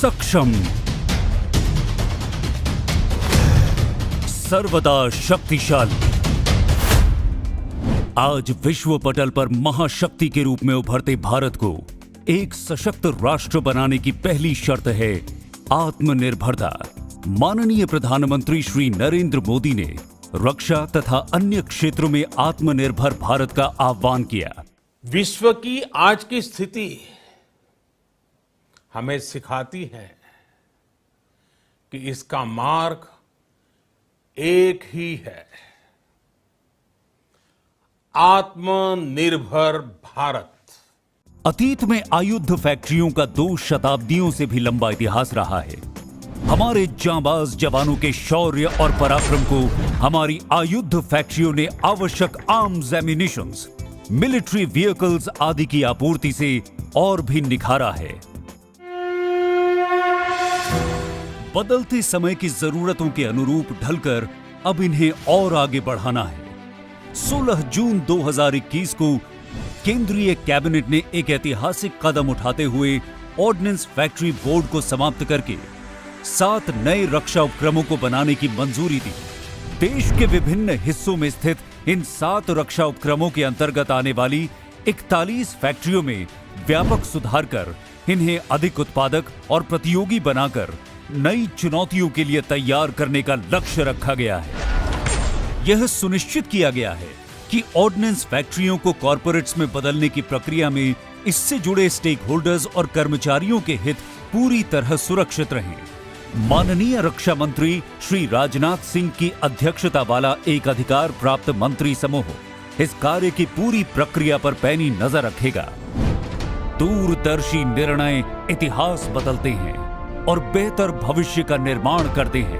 सक्षम, सर्वदा शक्तिशाली। आज विश्व पटल पर महाशक्ति के रूप में उभरते भारत को एक सशक्त राष्ट्र बनाने की पहली शर्त है आत्मनिर्भरता। माननीय प्रधानमंत्री श्री नरेंद्र मोदी ने रक्षा तथा अन्य क्षेत्रों में आत्मनिर्भर भारत का आह्वान किया। विश्व की आज की स्थिति हमें सिखाती है कि इसका मार्ग एक ही है, आत्मनिर्भर भारत। अतीत में आयुध फैक्ट्रियों का 2 शताब्दियों से भी लंबा इतिहास रहा है। हमारे जांबाज जवानों के शौर्य और पराक्रम को हमारी आयुध फैक्ट्रियों ने आवश्यक आर्म्स, एम्युनिशंस, मिलिट्री व्हीकल्स आदि की आपूर्ति से और भी निखारा है। बदलते समय की जरूरतों के अनुरूप ढलकर अब इन्हें और आगे बढ़ाना है। 16 जून 2021 को केंद्रीय कैबिनेट ने एक ऐतिहासिक कदम उठाते हुए ऑर्डिनेंस फैक्ट्री बोर्ड को समाप्त करके 7 नए रक्षा उपक्रमों को बनाने की मंजूरी दी। देश के विभिन्न हिस्सों में स्थित इन 7 रक्षा उपक्रमों के अंतर्गत आने वाली 41 फैक्ट्रियों में व्यापक सुधार कर इन्हें अधिक उत्पादक और प्रतियोगी बनाकर नई चुनौतियों के लिए तैयार करने का लक्ष्य रखा गया है। यह सुनिश्चित किया गया है कि ऑर्डिनेंस फैक्ट्रियों को कॉर्पोरेट्स में बदलने की प्रक्रिया में इससे जुड़े स्टेक होल्डर्स और कर्मचारियों के हित पूरी तरह सुरक्षित रहें। माननीय रक्षा मंत्री श्री राजनाथ सिंह की अध्यक्षता वाला एक अधिकार प्राप्त मंत्री समूह इस कार्य की पूरी प्रक्रिया पर पैनी नजर रखेगा। दूरदर्शी निर्णय इतिहास बदलते हैं और बेहतर भविष्य का निर्माण करते हैं।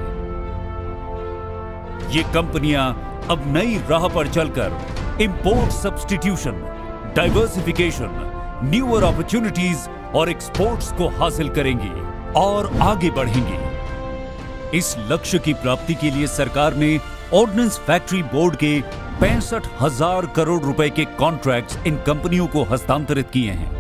ये कंपनियां अब नई राह पर चलकर import substitution, diversification, newer opportunities और एक्सपोर्ट्स को हासिल करेंगी और आगे बढ़ेंगी। इस लक्ष्य की प्राप्ति के लिए सरकार ने ऑर्डिनेंस फैक्ट्री बोर्ड के 65,000 करोड़ रुपए के कॉन्ट्रैक्ट्स इन कंपनियों को हस्तांतरित किए हैं।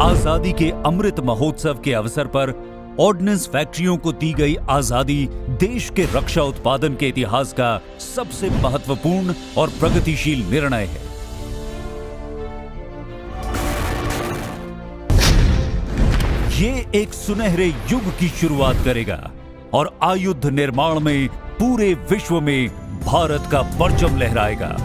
आजादी के अमृत महोत्सव के अवसर पर ऑर्डिनेंस फैक्ट्रियों को दी गई आजादी देश के रक्षा उत्पादन के इतिहास का सबसे महत्वपूर्ण और प्रगतिशील निर्णय है। ये एक सुनहरे युग की शुरुआत करेगा और आयुध निर्माण में पूरे विश्व में भारत का परचम लहराएगा।